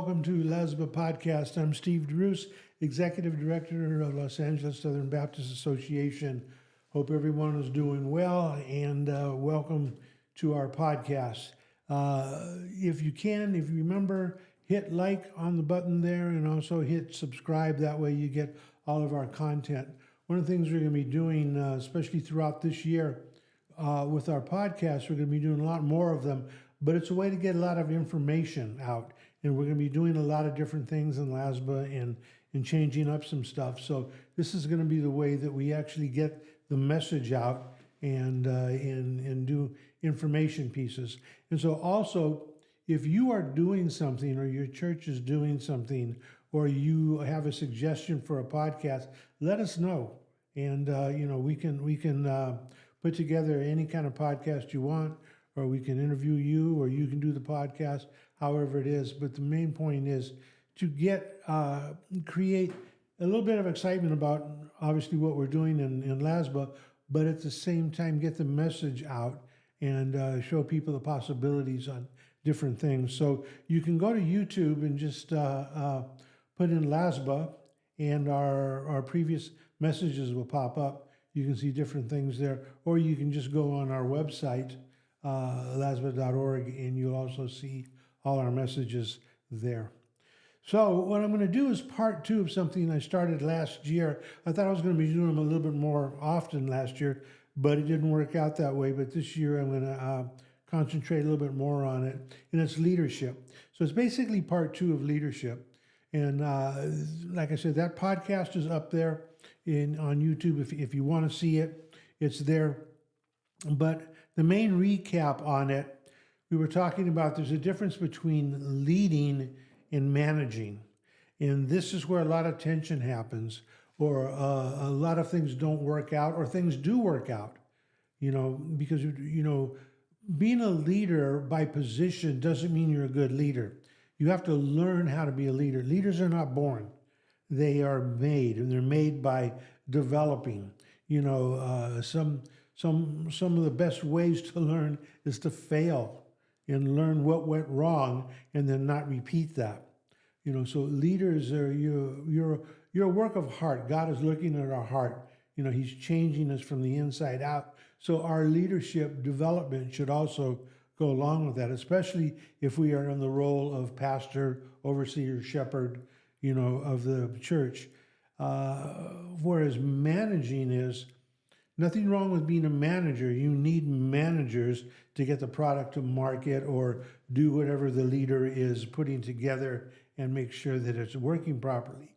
Welcome to LASBA Podcast. I'm Steve Ruse, Executive Director of Los Angeles Southern Baptist Association. Hope everyone is doing well, and welcome to our podcast. If you remember, hit like on the button there and also hit subscribe. That way you get all of our content. One of the things we're going to be doing, especially throughout this year with our podcast, we're going to be doing a lot more of them, but it's a way to get a lot of information out. And we're going to be doing a lot of different things in LASBA and changing up some stuff. So this is going to be the way that we actually get the message out and do information pieces. And so also, if you are doing something or your church is doing something or you have a suggestion for a podcast, let us know. And, we can put together any kind of podcast you want, or we can interview you, or you can do the podcast, however it is. But the main point is to create a little bit of excitement about obviously what we're doing in LASBA, but at the same time get the message out and show people the possibilities on different things. So you can go to YouTube and just put in LASBA, and our previous messages will pop up. You can see different things there, or you can just go on our website, lasba.org, and you'll also see all our messages there. So what I'm going to do is part 2 of something I started last year. I thought I was going to be doing them a little bit more often last year, but it didn't work out that way. But this year I'm going to concentrate a little bit more on it, and it's leadership. So it's basically part 2 of leadership. And like I said, that podcast is up there on YouTube. If you want to see it, it's there. But the main recap on it, we were talking about there's a difference between leading and managing. And this is where a lot of tension happens, or a lot of things don't work out, or things do work out, because, being a leader by position doesn't mean you're a good leader. You have to learn how to be a leader. Leaders are not born. They are made, and they're made by developing. Some of the best ways to learn is to fail and learn what went wrong and then not repeat that. So leaders are you're a work of heart. God is looking at our heart. He's changing us from the inside out. So our leadership development should also go along with that, especially if we are in the role of pastor, overseer, shepherd, of the church. Whereas managing is nothing wrong with being a manager. You need managers to get the product to market or do whatever the leader is putting together and make sure that it's working properly.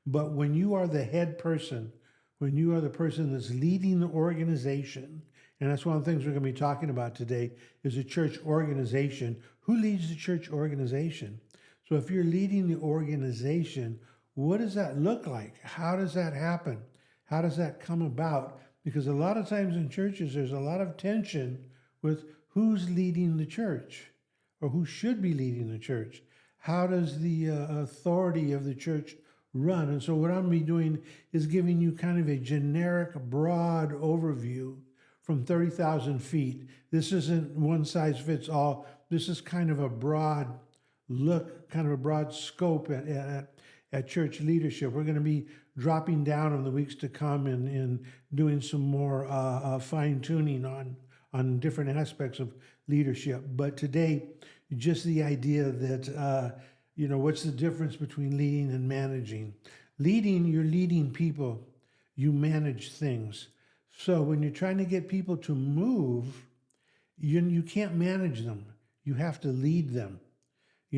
But when you are the head person, when you are the person that's leading the organization, and that's one of the things we're going to be talking about today, is a church organization. Who leads the church organization? So if you're leading the organization, what does that look like? How does that happen? How does that come about? Because a lot of times in churches, there's a lot of tension with who's leading the church or who should be leading the church. How does the authority of the church run? And so what I'm going to be doing is giving you kind of a generic, broad overview from 30,000 feet. This isn't one size fits all. This is kind of a broad look, kind of a broad scope at church leadership. We're going to be dropping down in the weeks to come and doing some more fine tuning on different aspects of leadership. But today, just the idea that, what's the difference between leading and managing? Leading, you're leading people. You manage things. So when you're trying to get people to move, you can't manage them. You have to lead them,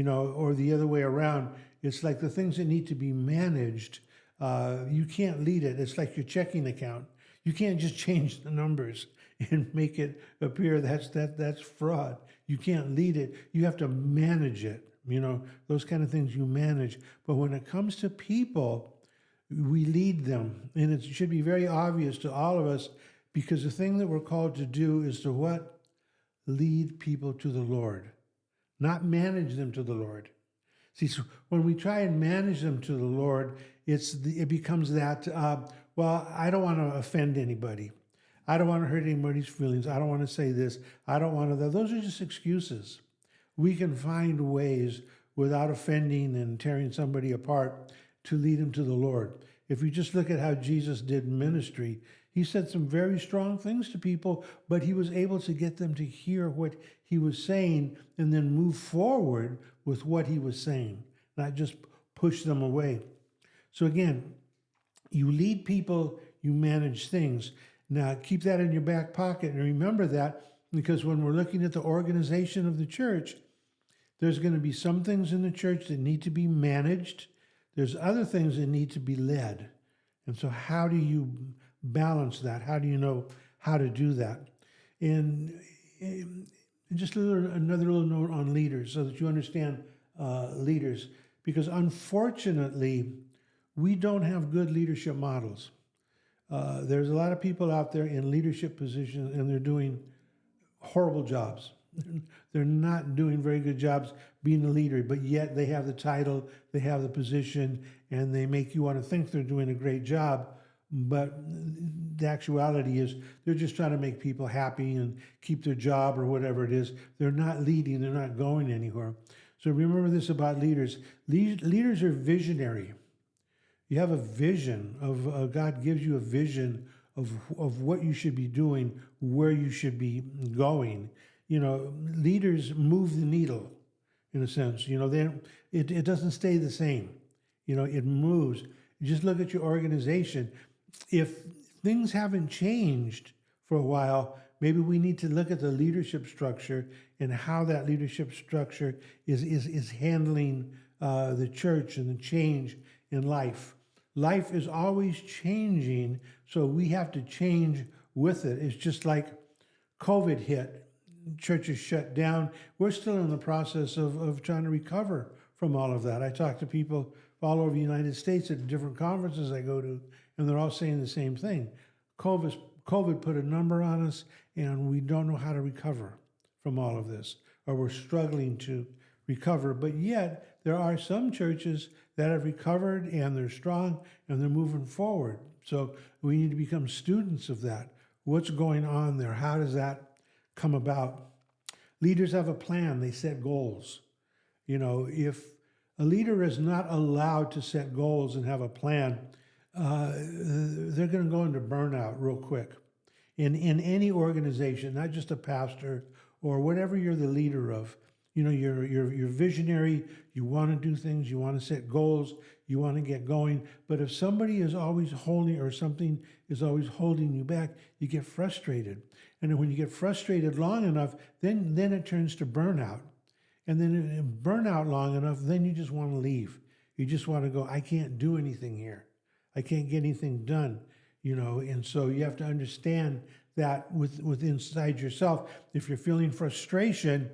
or the other way around. It's like the things that need to be managed, you can't lead it. It's like your checking account. You can't just change the numbers and make it appear that's fraud. You can't lead it. You have to manage it. Those kind of things you manage. But when it comes to people, we lead them. And it should be very obvious to all of us, because the thing that we're called to do is to what? Lead people to the Lord, not manage them to the Lord. See, so when we try and manage them to the Lord, it becomes that, I don't want to offend anybody. I don't want to hurt anybody's feelings. I don't want to say this. I don't want to that. Those are just excuses. We can find ways without offending and tearing somebody apart to lead them to the Lord. If you just look at how Jesus did ministry, he said some very strong things to people, but he was able to get them to hear what he was saying and then move forward with what he was saying, not just push them away. So again, you lead people, you manage things. Now, keep that in your back pocket and remember that, because when we're looking at the organization of the church, there's going to be some things in the church that need to be managed. There's other things that need to be led. And so how do you balance that? How do you know how to do that? And just another little note on leaders so that you understand leaders. Because unfortunately, we don't have good leadership models. There's a lot of people out there in leadership positions and they're doing horrible jobs. They're not doing very good jobs being a leader, but yet they have the title, they have the position, and they make you want to think they're doing a great job. But the actuality is they're just trying to make people happy and keep their job or whatever it is. They're not leading, they're not going anywhere. So remember this about leaders. Leaders are visionary. You have a vision of God gives you a vision of what you should be doing, where you should be going. You know, leaders move the needle in a sense. You know, it doesn't stay the same. You know, it moves. You just look at your organization. If things haven't changed for a while, maybe we need to look at the leadership structure and how that leadership structure is handling the church and the change in life. Life is always changing, so we have to change with it. It's just like COVID hit, churches shut down. We're still in the process of trying to recover from all of that. I talk to people all over the United States at different conferences I go to, and they're all saying the same thing. COVID put a number on us, and we don't know how to recover from all of this, or we're struggling to recover. But yet, there are some churches that have recovered, and they're strong, and they're moving forward. So we need to become students of that. What's going on there? How does that come about? Leaders have a plan. They set goals. You know, if a leader is not allowed to set goals and have a plan, they're going to go into burnout real quick. In any organization, not just a pastor or whatever you're the leader of. You know, you're visionary, you want to do things, you want to set goals, you want to get going. But if somebody is always holding, or something is always holding you back, you get frustrated. And when you get frustrated long enough, then it turns to burnout. And then in burnout long enough, then you just want to leave. You just want to go, I can't do anything here. I can't get anything done, you know. And so you have to understand that with inside yourself, if you're feeling frustration,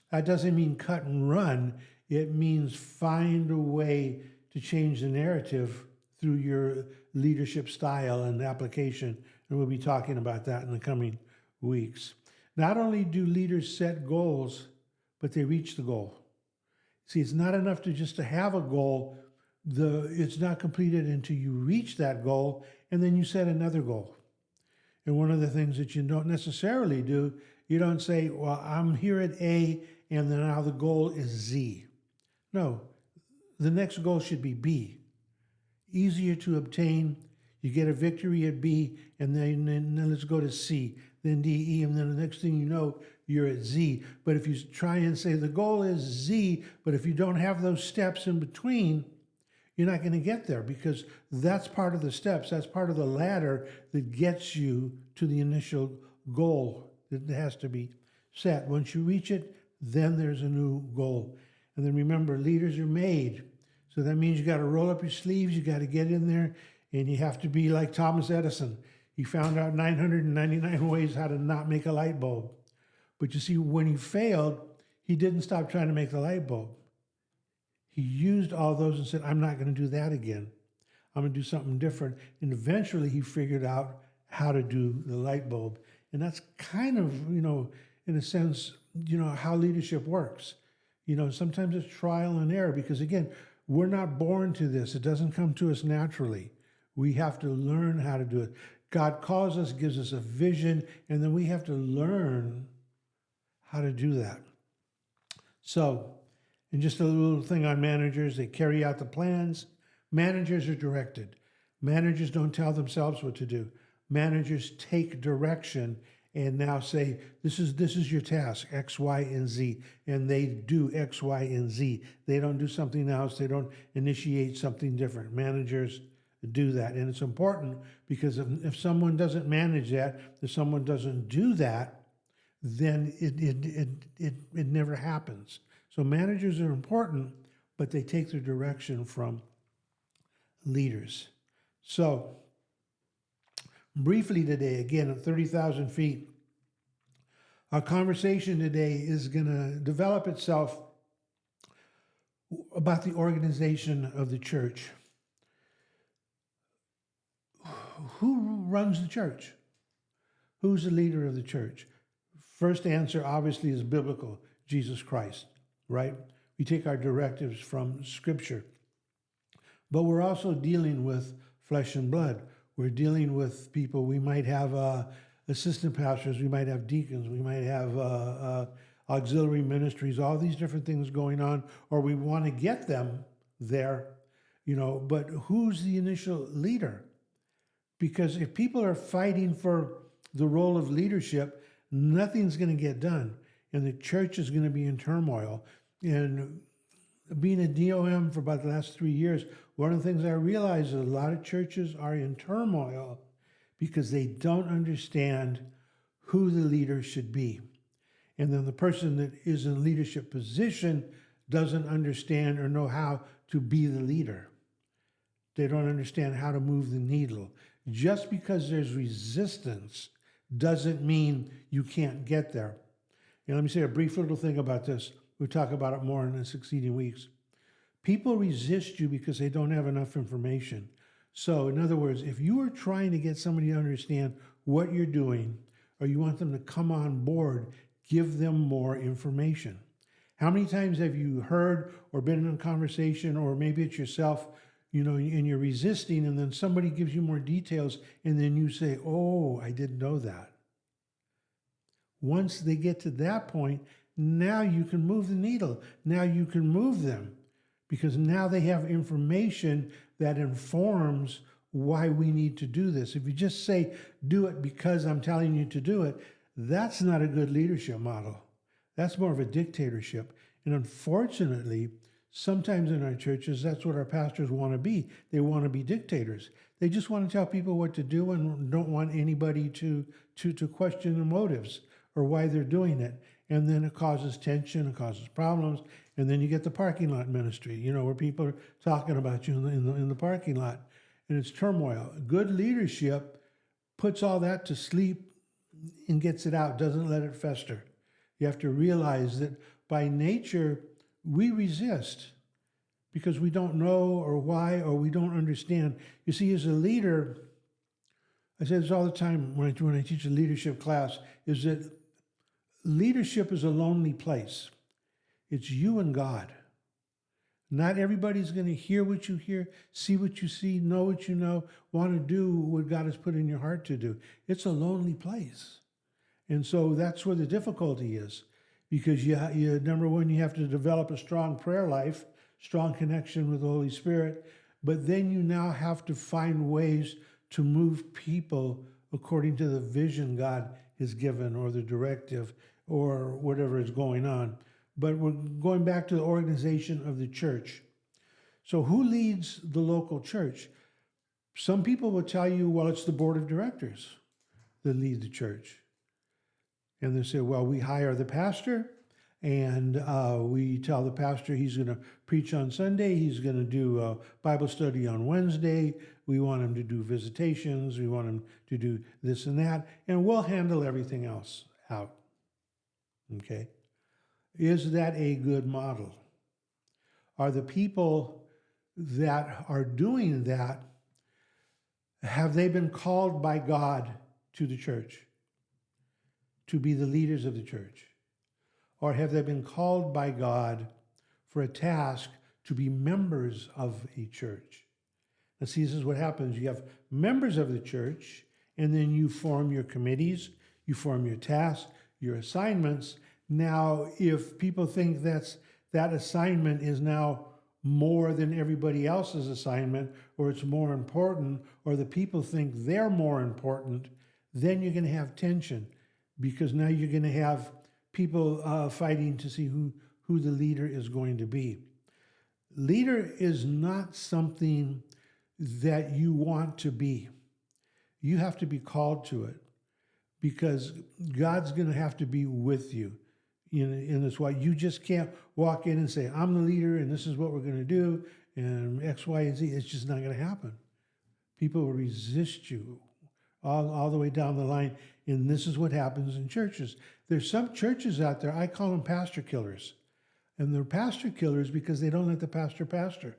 that doesn't mean cut and run. It means find a way to change the narrative through your leadership style and application. And we'll be talking about that in the coming weeks. Not only do leaders set goals, but they reach the goal. See, it's not enough to have a goal. It's not completed until you reach that goal, and then you set another goal. And one of the things that you don't necessarily do, you don't say, well, I'm here at A, and then now the goal is Z. No, the next goal should be B. Easier to obtain. You get a victory at B, and then let's go to C, then D, E, and then the next thing you know, you're at Z. But if you try and say the goal is Z, but if you don't have those steps in between, you're not going to get there, because that's part of the steps. That's part of the ladder that gets you to the initial goal that has to be set. Once you reach it, then there's a new goal. And then remember, leaders are made. So that means you got to roll up your sleeves, you got to get in there, and you have to be like Thomas Edison. He found out 999 ways how to not make a light bulb. But you see, when he failed, he didn't stop trying to make the light bulb. He used all those and said, I'm not going to do that again. I'm going to do something different. And eventually he figured out how to do the light bulb. And that's kind of, you know, in a sense, you know, how leadership works. You know, sometimes it's trial and error, because again, we're not born to this. It doesn't come to us naturally. We have to learn how to do it. God calls us, gives us a vision, and then we have to learn how to do that. So, And just a little thing on managers, they carry out the plans. Managers are directed. Managers don't tell themselves what to do. Managers take direction and now say, this is your task, X, Y, and Z. And they do X, Y, and Z. They don't do something else. They don't initiate something different. Managers do that. And it's important because if someone doesn't manage that, if someone doesn't do that, then it never happens. So managers are important, but they take their direction from leaders. So briefly today, again, at 30,000 feet, our conversation today is going to develop itself about the organization of the church. Who runs the church? Who's the leader of the church? First answer obviously is biblical, Jesus Christ, right? We take our directives from Scripture. But we're also dealing with flesh and blood. We're dealing with people. We might have assistant pastors, we might have deacons, we might have auxiliary ministries, all these different things going on, or we want to get them there, but who's the initial leader? Because if people are fighting for the role of leadership, nothing's going to get done, and the church is going to be in turmoil. And being a DOM for about the last 3 years, one of the things I realized is a lot of churches are in turmoil because they don't understand who the leader should be. And then the person that is in leadership position doesn't understand or know how to be the leader. They don't understand how to move the needle. Just because there's resistance doesn't mean you can't get there. Let me say a brief little thing about this. We'll talk about it more in the succeeding weeks. People resist you because they don't have enough information. So in other words, if you are trying to get somebody to understand what you're doing, or you want them to come on board, give them more information. How many times have you heard or been in a conversation, or maybe it's yourself, and you're resisting, and then somebody gives you more details, and then you say, oh, I didn't know that. Once they get to that point, now you can move the needle. Now you can move them because now they have information that informs why we need to do this. If you just say, do it because I'm telling you to do it, that's not a good leadership model. That's more of a dictatorship. And unfortunately, sometimes in our churches, that's what our pastors want to be. They want to be dictators. They just want to tell people what to do and don't want anybody to question their motives or why they're doing it. And then it causes tension, it causes problems. And then you get the parking lot ministry, where people are talking about you in the parking lot, and it's turmoil. Good leadership puts all that to sleep and gets it out, doesn't let it fester. You have to realize that by nature, we resist because we don't know or why, or we don't understand. You see, as a leader, I say this all the time when I teach a leadership class, is that leadership is a lonely place. It's you and God. Not everybody's going to hear what you hear, see what you see, know what you know, want to do what God has put in your heart to do. It's a lonely place. And so that's where the difficulty is. Because you number one, you have to develop a strong prayer life, strong connection with the Holy Spirit. But then you now have to find ways to move people according to the vision God has given, or the directive, or whatever is going on. But we're going back to the organization of the church. So who leads the local church? Some people will tell you, well, it's the board of directors that lead the church. And they say, well, we hire the pastor, and we tell the pastor he's going to preach on Sunday, he's going to do a Bible study on Wednesday, we want him to do visitations, we want him to do this and that, and we'll handle everything else out. Okay? Is that a good model? Are the people that are doing that, have they been called by God to the church to be the leaders of the church? Or have they been called by God for a task to be members of a church? Now see, this is what happens. You have members of the church, and then you form your committees, you form your tasks, your assignments. Now, if people think that's that assignment is now more than everybody else's assignment, or it's more important, or the people think they're more important, then you're going to have tension, because now you're going to have people fighting to see who the leader is going to be. Leader is not something that you want to be. You have to be called to it, because God's going to have to be with you in this way. You just can't walk in and say, I'm the leader and this is what we're going to do, and X, Y, and Z. It's just not going to happen. People will resist you all the way down the line, and this is what happens in churches. There's some churches out there, I call them pastor killers. And they're pastor killers because they don't let the pastor pastor.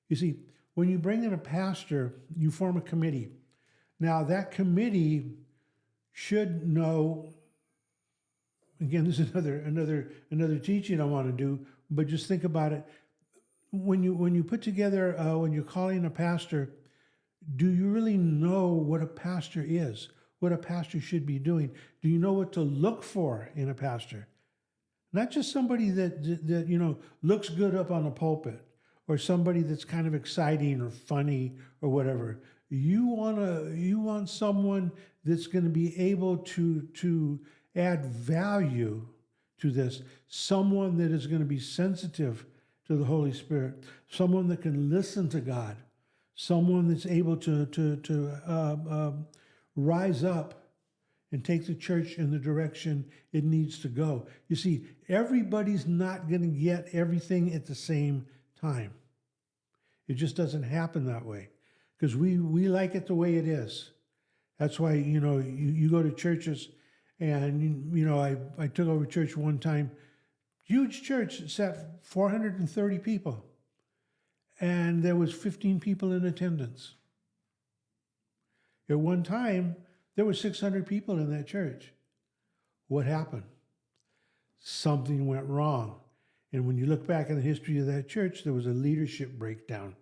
You see, when you bring in a pastor, you form a committee. Now, that committee should know, again, this is another teaching I want to do, but just think about it. When you put together, when you're calling a pastor, do you really know what a pastor is, what a pastor should be doing? Do you know what to look for in a pastor? Not just somebody that looks good up on the pulpit, or somebody that's kind of exciting or funny or whatever. You want someone that's going to be able to add value to this, someone that is going to be sensitive to the Holy Spirit, someone that can listen to God, someone that's able to rise up and take the church in the direction it needs to go. You see, everybody's not going to get everything at the same time. It just doesn't happen that way, because we like it the way it is. That's why, you go to churches, and, I took over church one time, huge church, sat 430 people, and there was 15 people in attendance. At one time, there were 600 people in that church. What happened? Something went wrong. And when you look back in the history of that church, there was a leadership breakdown.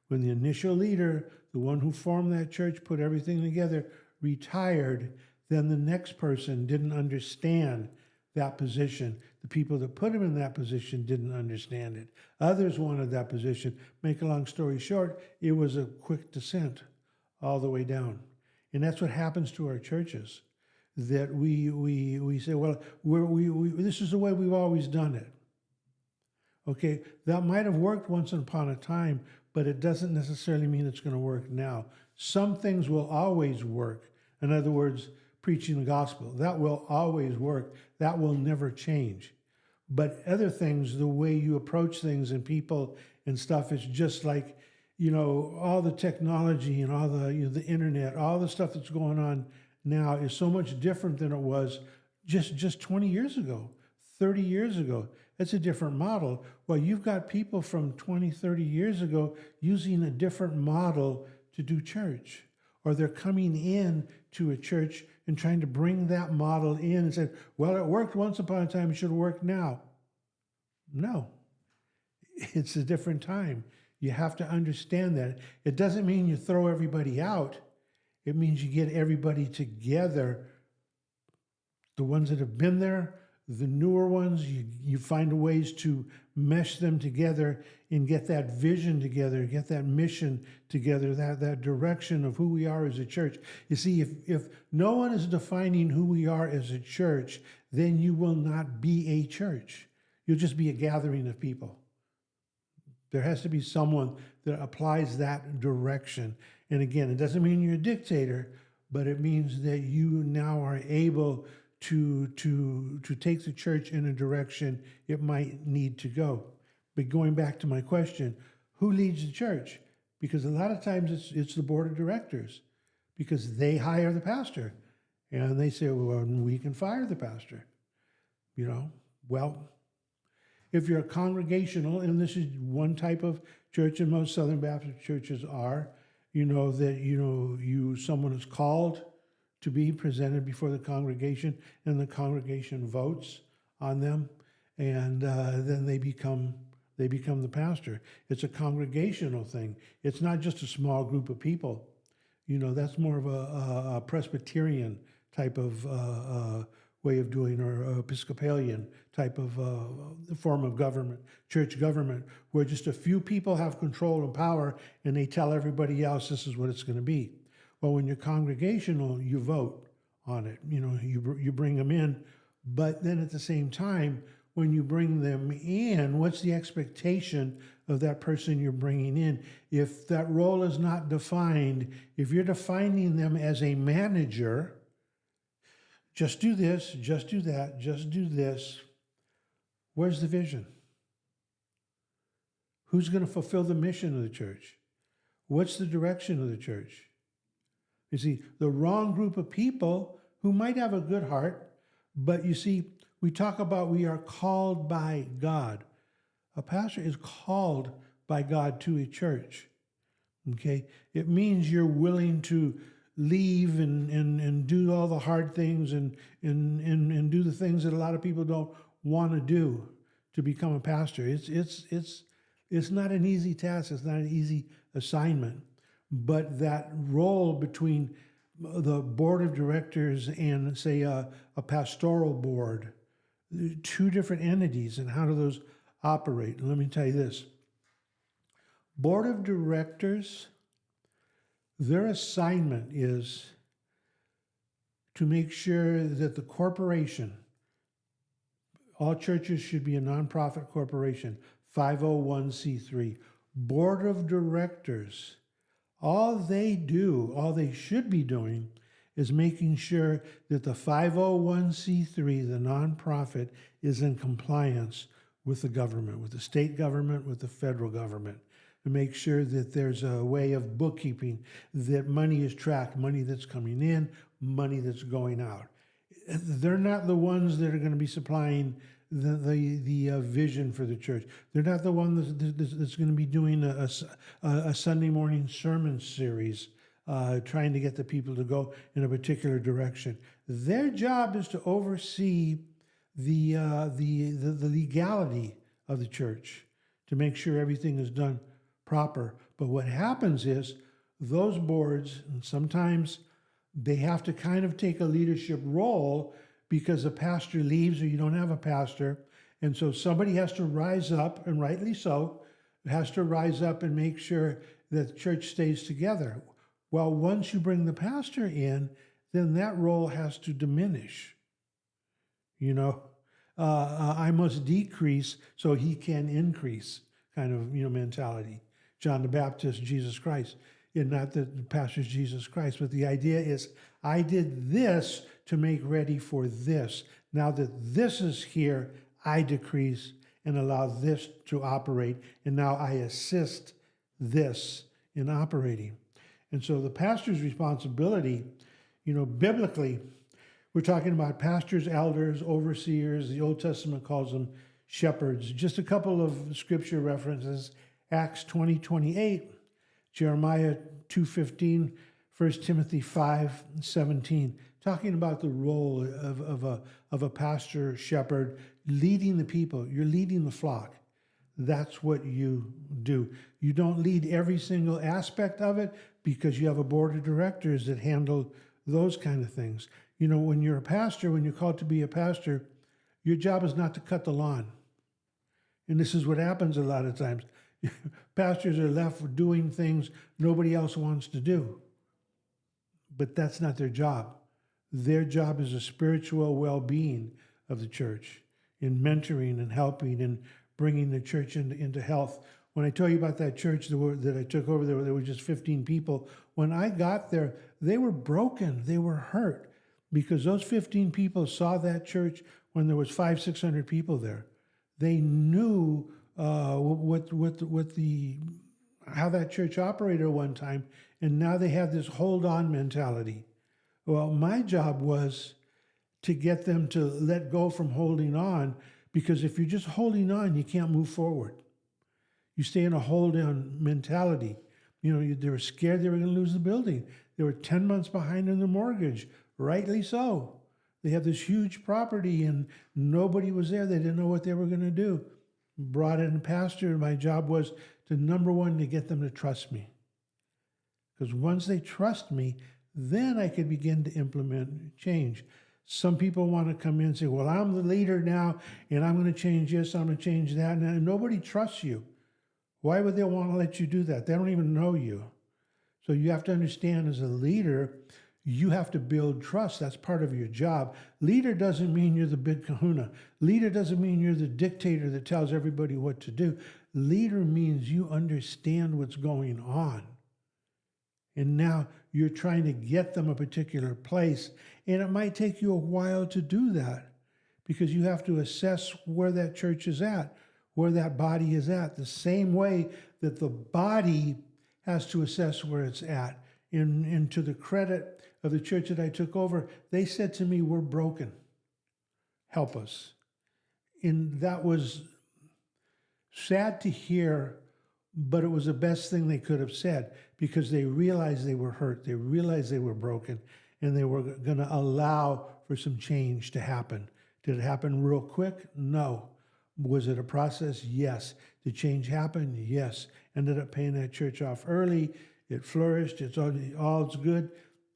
When the initial leader, the one who formed that church, put everything together, retired, then the next person didn't understand that position. The people that put him in that position didn't understand it. Others wanted that position. Make a long story short, it was a quick descent all the way down. And that's what happens to our churches, that we say, well, this is the way we've always done it. Okay, that might have worked once upon a time, but it doesn't necessarily mean it's going to work now. Some things will always work. In other words, preaching the gospel, that will always work. That will never change. But other things, the way you approach things and people and stuff, is just like, all the technology and all the, the internet, all the stuff that's going on now is so much different than it was just 20 years ago, 30 years ago. It's a different model. Well, you've got people from 20, 30 years ago using a different model to do church, or they're coming in to a church and trying to bring that model in and say, well, it worked once upon a time, it should work now. No, it's a different time. You have to understand that. It doesn't mean you throw everybody out. It means you get everybody together. The ones that have been there, the newer ones, you find ways to mesh them together and get that vision together, get that mission together, that direction of who we are as a church. You see, if no one is defining who we are as a church, then you will not be a church. You'll just be a gathering of people. There has to be someone that applies that direction. And again, it doesn't mean you're a dictator, but it means that you now are able to take the church in a direction it might need to go. But going back to my question, who leads the church? Because a lot of times it's the board of directors, because they hire the pastor. And they say, well, we can fire the pastor. Well, if you're a congregational, and this is one type of church, and most Southern Baptist churches are, someone is called to be presented before the congregation, and the congregation votes on them, and then they become the pastor. It's a congregational thing. It's not just a small group of people. That's more of a Presbyterian type of way of doing, or Episcopalian type of form of government, church government, where just a few people have control and power and they tell everybody else this is what it's going to be. Well, when you're congregational, you vote on it. You bring them in, but then at the same time, when you bring them in, what's the expectation of that person you're bringing in? If that role is not defined, if you're defining them as a manager, just do this, just do that, just do this, where's the vision? Who's going to fulfill the mission of the church? What's the direction of the church? You see, the wrong group of people who might have a good heart, but you see, we talk about we are called by God. A pastor is called by God to a church. Okay? It means you're willing to leave and do all the hard things and do the things that a lot of people don't want to do to become a pastor. It's not an easy task. It's not an easy assignment. But that role between the board of directors and, say, a pastoral board, two different entities, and how do those operate? And let me tell you this. Board of directors, their assignment is to make sure that the corporation, all churches should be a nonprofit corporation, 501c3. Board of directors, all they should be doing is making sure that the 501c3, the nonprofit, is in compliance with the government, with the state government, with the federal government, to make sure that there's a way of bookkeeping, that money is tracked, money that's coming in, money that's going out. They're not the ones that are going to be supplying the vision for the church. They're not the one that's going to be doing a Sunday morning sermon series, trying to get the people to go in a particular direction. Their job is to oversee the legality of the church, to make sure everything is done proper. But what happens is those boards, and sometimes they have to kind of take a leadership role because a pastor leaves or you don't have a pastor. And so somebody has to rise up, and rightly so, has to rise up and make sure that the church stays together. Well, once you bring the pastor in, then that role has to diminish. I must decrease so he can increase kind of, mentality. John the Baptist, Jesus Christ. And not that the pastor's Jesus Christ, but the idea is, I did this to make ready for this. Now that this is here, I decrease and allow this to operate. And now I assist this in operating. And so the pastor's responsibility, biblically, we're talking about pastors, elders, overseers. The Old Testament calls them shepherds. Just a couple of scripture references. Acts 20:28, Jeremiah 2:15, 1 Timothy 5:17, talking about the role of a pastor, shepherd, leading the people. You're leading the flock. That's what you do. You don't lead every single aspect of it because you have a board of directors that handle those kind of things. When you're a pastor, when you're called to be a pastor, your job is not to cut the lawn. And this is what happens a lot of times. Pastors are left doing things nobody else wants to do. But that's not their job. Their job is the spiritual well-being of the church, in mentoring and helping and bringing the church into health. When I tell you about that church that I took over, there were just 15 people. When I got there, they were broken. They were hurt because those 15 people saw that church when there was 500-600 people there. They knew how that church operated at one time, and now they have this hold on mentality. Well, my job was to get them to let go from holding on, because if you're just holding on, you can't move forward. You stay in a hold on mentality. They were scared they were going to lose the building. They were 10 months behind in the mortgage, rightly so. They have this huge property and nobody was there. They didn't know what they were going to do. Brought in a pastor, and my job was to, number one, to get them to trust me. Because once they trust me, then I could begin to implement change. Some people want to come in and say, well, I'm the leader now, and I'm going to change this, I'm going to change that, and nobody trusts you. Why would they want to let you do that? They don't even know you. So you have to understand, as a leader, you have to build trust. That's part of your job. Leader doesn't mean you're the big kahuna. Leader doesn't mean you're the dictator that tells everybody what to do. Leader means you understand what's going on. And now you're trying to get them a particular place. And it might take you a while to do that, because you have to assess where that church is at, where that body is at, the same way that the body has to assess where it's at. And to the credit of the church that I took over, they said to me, we're broken. Help us. And that was sad to hear, but it was the best thing they could have said, because they realized they were hurt. They realized they were broken, and they were going to allow for some change to happen. Did it happen real quick? No. Was it a process? Yes. Did change happen? Yes. Ended up paying that church off early. It flourished. It's all's good,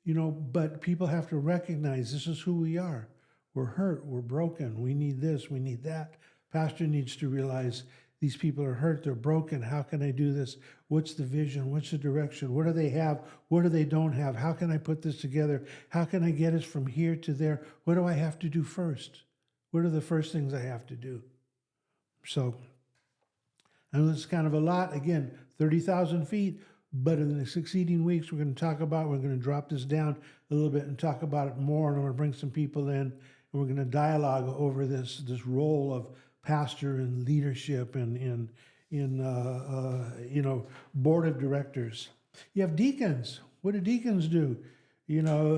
but people have to recognize this is who we are. We're hurt. We're broken. We need this. We need that. Pastor needs to realize these people are hurt. They're broken. How can I do this? What's the vision? What's the direction? What do they have? What do they don't have? How can I put this together? How can I get us from here to there? What do I have to do first? What are the first things I have to do? So, I know this is kind of a lot. Again, 30,000 feet. But in the succeeding weeks, we're going to drop this down a little bit and talk about it more. And I'm going to bring some people in, and we're going to dialogue over this role of pastor and leadership and board of directors. You have deacons. What do deacons do?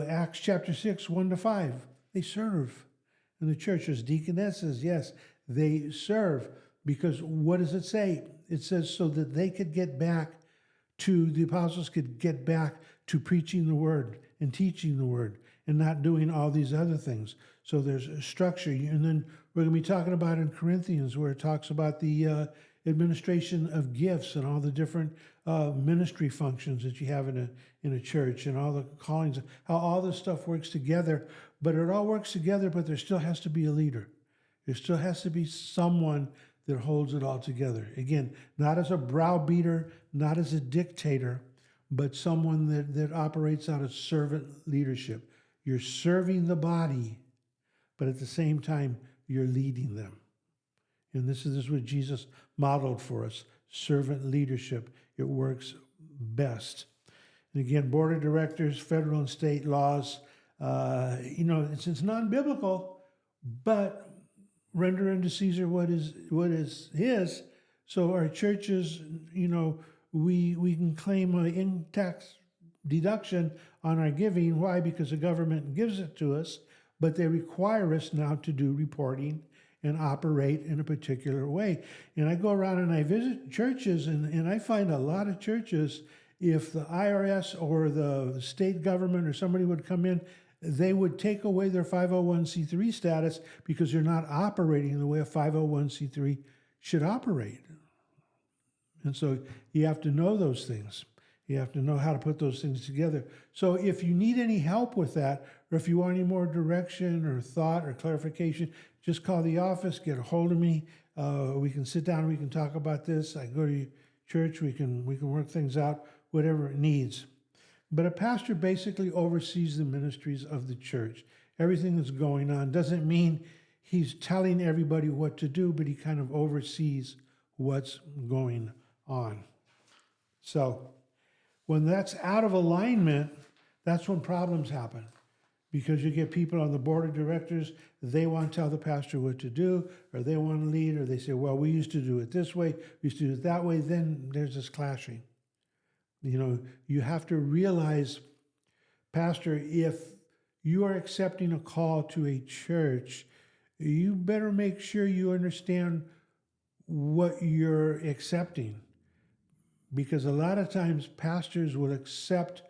Acts chapter 6, 1-5. They serve. In the church, there's deaconesses. Yes, they serve. Because what does it say? It says so that they could get back the apostles could get back to preaching the word and teaching the word and not doing all these other things. So there's a structure. And then we're going to be talking about in Corinthians, where it talks about the administration of gifts and all the different ministry functions that you have in a church, and all the callings, how all this stuff works together. But it all works together, but there still has to be a leader. There still has to be someone that holds it all together. Again, not as a browbeater, not as a dictator, but someone that operates out of servant leadership. You're serving the body, but at the same time, you're leading them. And this is what Jesus modeled for us, servant leadership. It works best. And again, board of directors, federal and state laws, it's non-biblical, but render unto Caesar what is his. So our churches, we can claim an in-tax deduction on our giving. Why? Because the government gives it to us, but they require us now to do reporting and operate in a particular way. And I go around and I visit churches, and I find a lot of churches, if the IRS or the state government or somebody would come in, they would take away their 501c3 status because they're not operating the way a 501c3 should operate. And so you have to know those things. You have to know how to put those things together. So if you need any help with that, or if you want any more direction or thought or clarification, just call the office, get a hold of me. We can sit down, we can talk about this. I go to church, we can work things out, whatever it needs. But a pastor basically oversees the ministries of the church. Everything that's going on doesn't mean he's telling everybody what to do, but he kind of oversees what's going on. So when that's out of alignment, that's when problems happen. Because you get people on the board of directors, they want to tell the pastor what to do, or they want to lead, or they say, well, we used to do it this way, we used to do it that way. Then there's this clashing. You have to realize, pastor, if you are accepting a call to a church, you better make sure you understand what you're accepting. Because a lot of times pastors will accept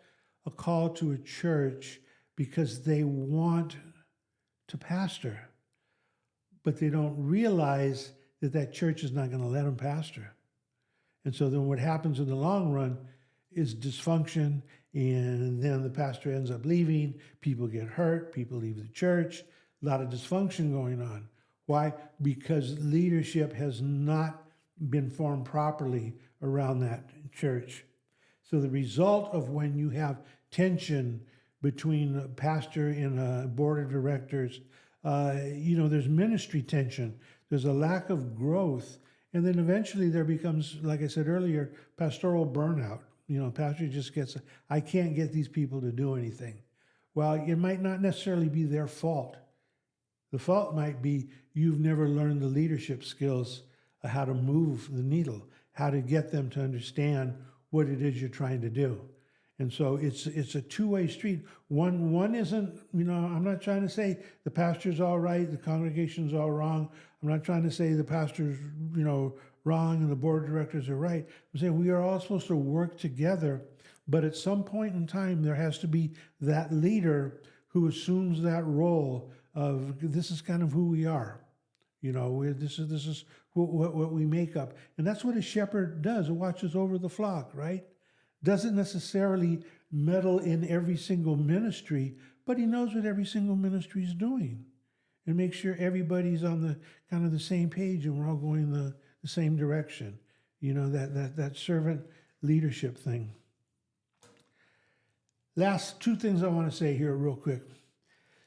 a call to a church because they want to pastor, but they don't realize that church is not going to let them pastor. And so then what happens in the long run is dysfunction, and then the pastor ends up leaving, people get hurt, people leave the church, a lot of dysfunction going on. Why? Because leadership has not been formed properly around that church. So the result of when you have tension between a pastor and a board of directors, there's ministry tension, there's a lack of growth, and then eventually there becomes, like I said earlier, pastoral burnout. Pastor just gets, I can't get these people to do anything. Well, it might not necessarily be their fault. The fault might be you've never learned the leadership skills of how to move the needle, how to get them to understand what it is you're trying to do. And so it's a two-way street. One isn't, I'm not trying to say the pastor's all right, the congregation's all wrong. I'm not trying to say the pastor's, wrong and the board of directors are right. I'm saying we are all supposed to work together, but at some point in time, there has to be that leader who assumes that role of this is kind of who we are. This is what we make up. And that's what a shepherd does. It watches over the flock, right? Doesn't necessarily meddle in every single ministry, but he knows what every single ministry is doing and make sure everybody's on the kind of the same page and we're all going the same direction. That servant leadership thing. Last two things I want to say here real quick.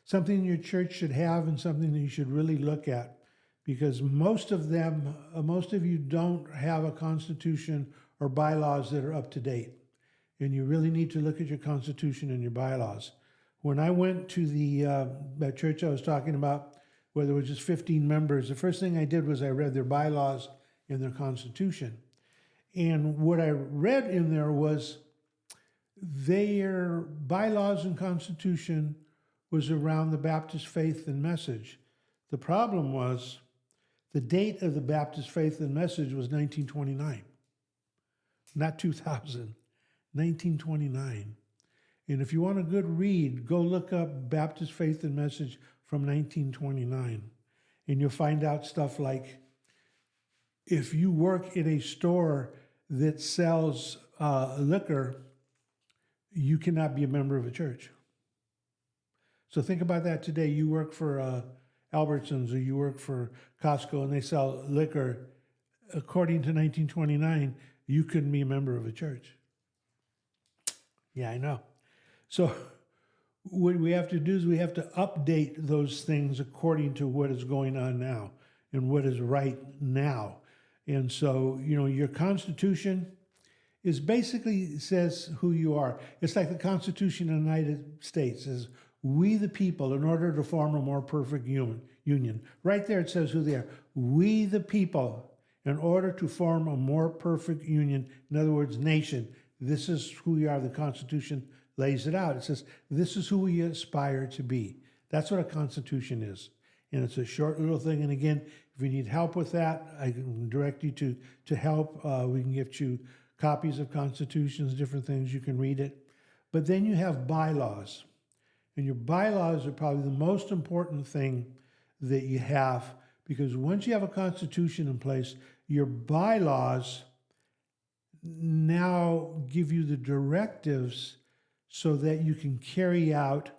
Something your church should have and something that you should really look at, because most of you don't have a constitution or bylaws that are up to date. And you really need to look at your constitution and your bylaws. When I went to that church I was talking about, where there was just 15 members, the first thing I did was I read their bylaws and their constitution. And what I read in there was their bylaws and constitution was around the Baptist faith and message. The problem was the date of the Baptist faith and message was 1929, not 2000. 1929. And if you want a good read, go look up Baptist Faith and Message from 1929. And you'll find out stuff like, if you work in a store that sells liquor, you cannot be a member of a church. So think about that today. You work for Albertsons or you work for Costco and they sell liquor. According to 1929, you couldn't be a member of a church. Yeah, I know. So what we have to do is we have to update those things according to what is going on now and what is right now. And so, your Constitution is basically says who you are. It's like the Constitution of the United States says, we the people, in order to form a more perfect union. Right there it says who they are. We the people, in order to form a more perfect union, in other words, nation. This is who we are. The Constitution lays it out. It says, this is who we aspire to be. That's what a Constitution is. And it's a short little thing. And again, if you need help with that, I can direct you to help. We can get you copies of constitutions, different things. You can read it. But then you have bylaws. And your bylaws are probably the most important thing that you have, because once you have a constitution in place, your bylaws now give you the directives so that you can carry out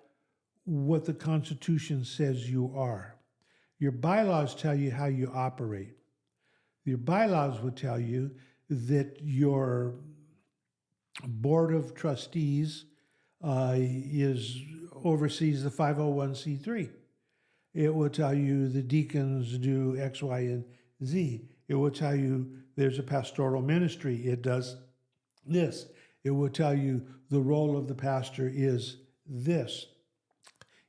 what the Constitution says you are. Your bylaws tell you how you operate. Your bylaws would tell you that your board of trustees oversees the 501c3. It will tell you the deacons do X, Y, and Z. It will tell you there's a pastoral ministry. It does this. It will tell you the role of the pastor is this.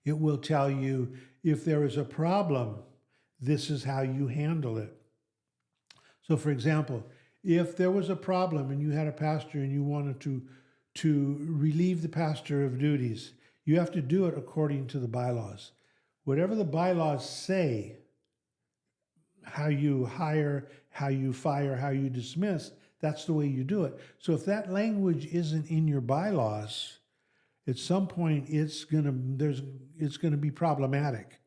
It will tell you if there is a problem, this is how you handle it. So for example, if there was a problem and you had a pastor and you wanted to relieve the pastor of duties, you have to do it according to the bylaws. Whatever the bylaws say, how you hire, how you fire, how you dismiss, that's the way you do it. So if that language isn't in your bylaws, at some point it's gonna be problematic,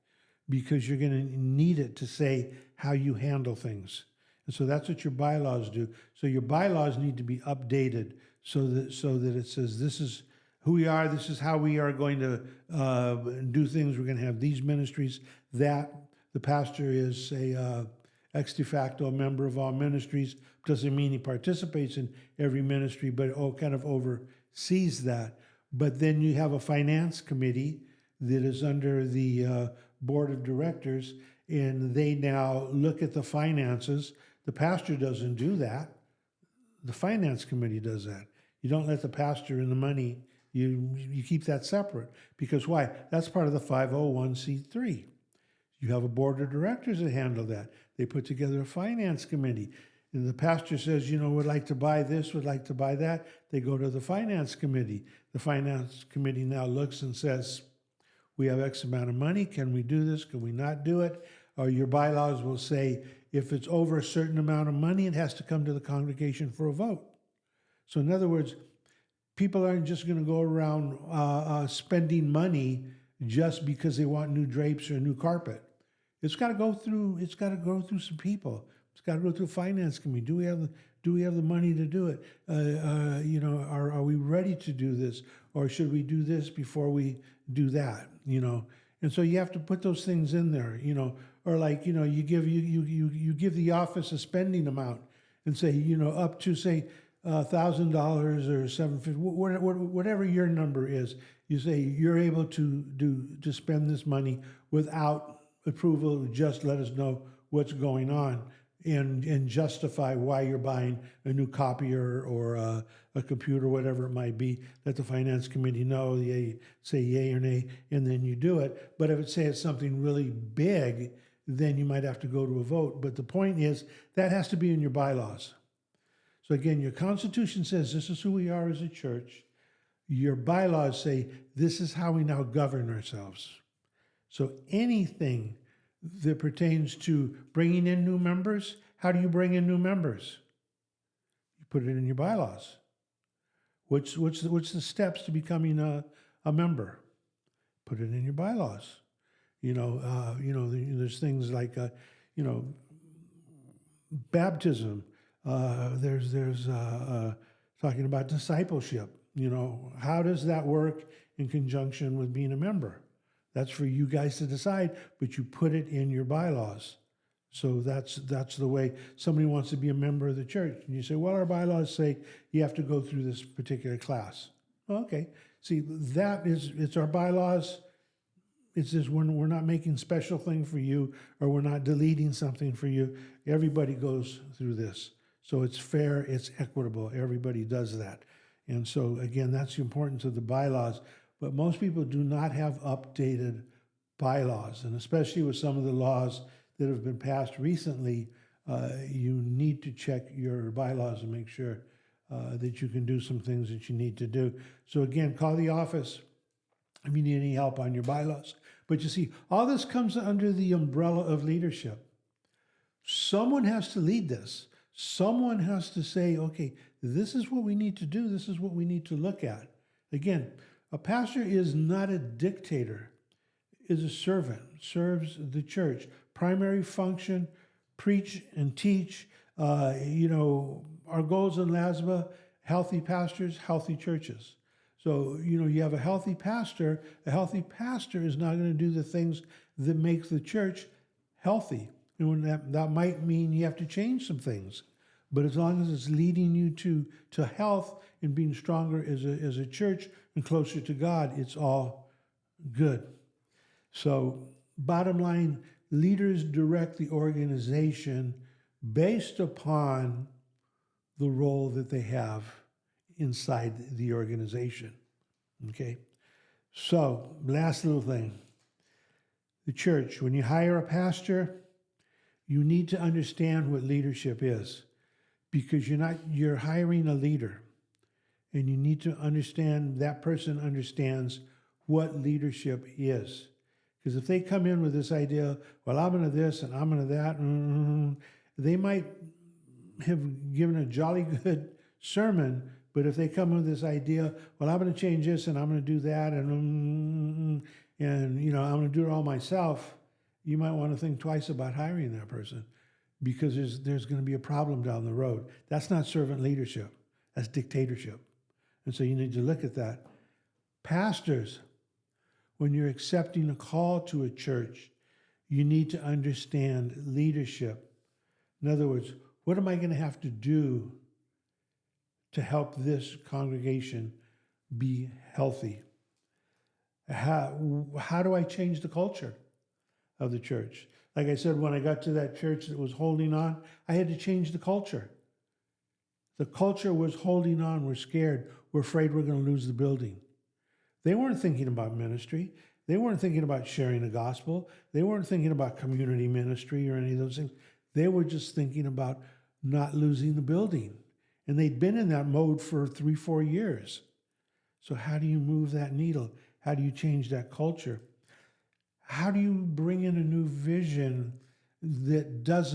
because you're gonna need it to say how you handle things. And so that's what your bylaws do. So your bylaws need to be updated so that it says this is who we are, this is how we are going to do things. We're going to have these ministries. That the pastor is a ex de facto member of all ministries. Doesn't mean he participates in every ministry, but kind of oversees that. But then you have a finance committee that is under the board of directors, and they now look at the finances. The pastor doesn't do that. The finance committee does that. You don't let the pastor in the money. You keep that separate. Because why? That's part of the 501c3. You have a board of directors that handle that. They put together a finance committee. And the pastor says, would like to buy this, would like to buy that. They go to the finance committee. The finance committee now looks and says, we have X amount of money. Can we do this? Can we not do it? Or your bylaws will say, if it's over a certain amount of money, it has to come to the congregation for a vote. So in other words, people aren't just going to go around spending money just because they want new drapes or new carpet. It's got to go through. It's got to go through some people. It's got to go through a finance committee. Do we have the money to do it? Are we ready to do this, or should we do this before we do that? And so you have to put those things in there. Or like you give the office a spending amount and say up to say $1,000 or $750, whatever your number is. You say you're able to spend this money without approval. Just let us know what's going on and justify why you're buying a new copier or a computer, whatever it might be. Let the finance committee know. Say yay or nay, and then you do it. But if it's something really big, then you might have to go to a vote. But the point is that has to be in your bylaws. So again, your Constitution says this is who we are as a church. Your bylaws say this is how we now govern ourselves. So anything that pertains to bringing in new members, how do you bring in new members? You put it in your bylaws. What's the steps to becoming a member? Put it in your bylaws. There's things like baptism. There's talking about discipleship. How does that work in conjunction with being a member? That's for you guys to decide, but you put it in your bylaws. So that's the way somebody wants to be a member of the church. And you say, well, our bylaws say you have to go through this particular class. Okay. See, it's our bylaws. It's just we're not making special thing for you, or we're not deleting something for you. Everybody goes through this. So it's fair, it's equitable. Everybody does that. And so, again, that's the importance of the bylaws. But most people do not have updated bylaws. And especially with some of the laws that have been passed recently, you need to check your bylaws and make sure that you can do some things that you need to do. So again, call the office if you need any help on your bylaws. But you see, all this comes under the umbrella of leadership. Someone has to lead this. Someone has to say, okay, this is what we need to do. This is what we need to look at. Again, a pastor is not a dictator, is a servant, serves the church. Primary function, preach and teach. Our goals in LASBA, healthy pastors, healthy churches. So, you have a healthy pastor is not going to do the things that make the church healthy. And that might mean you have to change some things. But as long as it's leading you to health and being stronger as a church and closer to God, it's all good. So bottom line, leaders direct the organization based upon the role that they have inside the organization. Okay? So, last little thing. The church, when you hire a pastor, you need to understand what leadership is, because you're hiring a leader, and you need to understand that person understands what leadership is. Because if they come in with this idea, well, I'm going to this and I'm going to that, they might have given a jolly good sermon, but if they come with this idea, well, I'm going to change this and I'm going to do that, and I'm going to do it all myself, you might want to think twice about hiring that person, because there's going to be a problem down the road. That's not servant leadership. That's dictatorship. And so you need to look at that. Pastors, when you're accepting a call to a church, you need to understand leadership. In other words, what am I going to have to do to help this congregation be healthy? How do I change the culture of the church? Like I said, when I got to that church that was holding on, I had to change the culture. The culture was holding on. We're scared. We're afraid we're going to lose the building. They weren't thinking about ministry. They weren't thinking about sharing the gospel. They weren't thinking about community ministry or any of those things. They were just thinking about not losing the building. And they'd been in that mode for 3-4 years. So how do you move that needle? How do you change that culture? How do you bring in a new vision that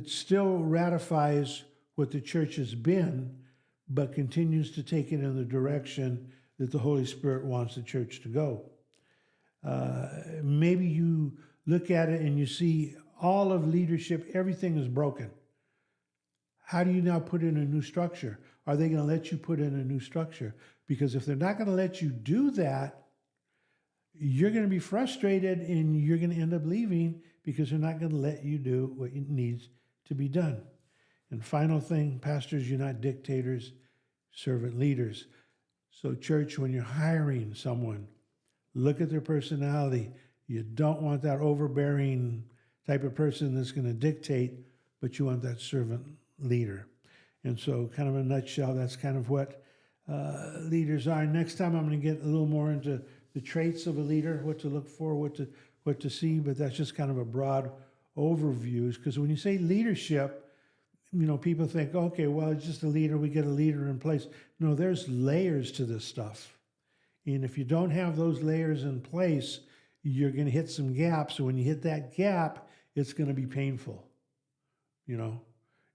still ratifies what the church has been, but continues to take it in the direction that the Holy Spirit wants the church to go? Maybe you look at it and you see all of leadership, everything is broken. How do you now put in a new structure? Are they going to let you put in a new structure? Because if they're not going to let you do that, you're going to be frustrated and you're going to end up leaving because they're not going to let you do what needs to be done. And final thing, pastors, you're not dictators, servant leaders. So church, when you're hiring someone, look at their personality. You don't want that overbearing type of person that's going to dictate, but you want that servant leader. And so kind of in a nutshell, that's kind of what leaders are. Next time I'm going to get a little more into the traits of a leader, what to look for, what to see, but that's just kind of a broad overview. Because when you say leadership, people think, okay, well, it's just a leader, we get a leader in place. No, there's layers to this stuff. And if you don't have those layers in place, you're going to hit some gaps. So when you hit that gap, it's going to be painful.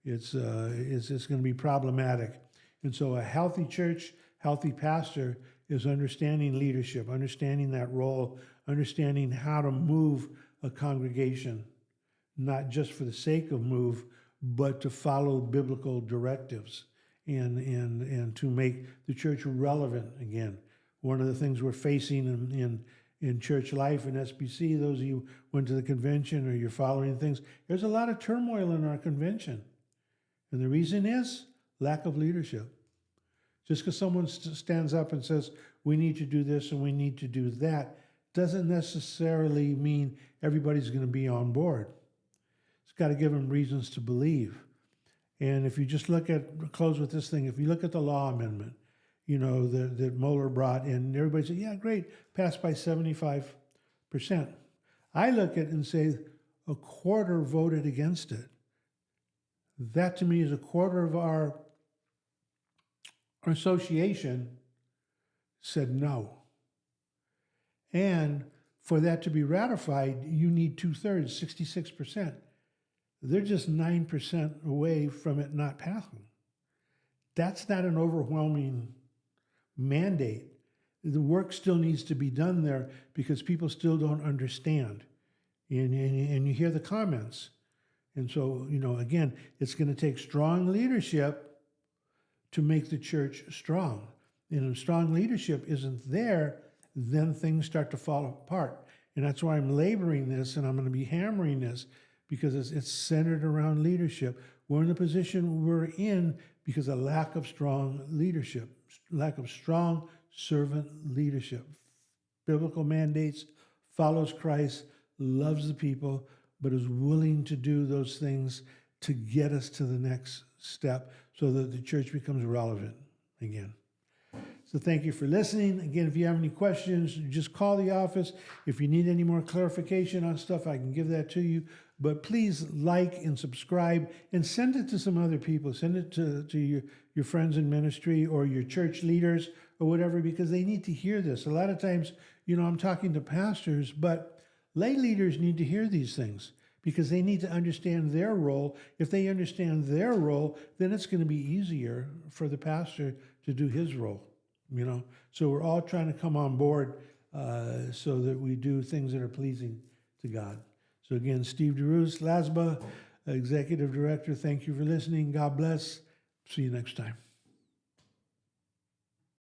It's going to be problematic. And so a healthy church, healthy pastor is understanding leadership, understanding that role, understanding how to move a congregation, not just for the sake of move, but to follow biblical directives and to make the church relevant again. One of the things we're facing in church life in SBC, those of you who went to the convention or you're following things, there's a lot of turmoil in our convention. And the reason is lack of leadership. Just because someone stands up and says, we need to do this and we need to do that, doesn't necessarily mean everybody's going to be on board. It's got to give them reasons to believe. And if you just close with this thing, if you look at the law amendment, that Mueller brought in, everybody said, yeah, great, passed by 75%. I look at it and say, a quarter voted against it. That to me is a quarter of our association said no. And for that to be ratified, you need 2/3, 66%. They're just 9% away from it not passing. That's not an overwhelming mandate. The work still needs to be done there because people still don't understand. And you hear the comments. And so, again, it's going to take strong leadership to make the church strong. And if strong leadership isn't there, then things start to fall apart. And that's why I'm laboring this and I'm going to be hammering this because it's centered around leadership. We're in the position we're in because of lack of strong leadership, lack of strong servant leadership. Biblical mandates, follows Christ, loves the people, but is willing to do those things to get us to the next step so that the church becomes relevant again. So thank you for listening. Again, if you have any questions, just call the office. If you need any more clarification on stuff, I can give that to you. But please like and subscribe and send it to some other people. Send it to your friends in ministry or your church leaders or whatever, because they need to hear this. A lot of times, I'm talking to pastors, but lay leaders need to hear these things because they need to understand their role. If they understand their role, then it's going to be easier for the pastor to do his role. So we're all trying to come on board so that we do things that are pleasing to God. So again, Steve Ruse, LASBA, Executive Director, thank you for listening. God bless. See you next time.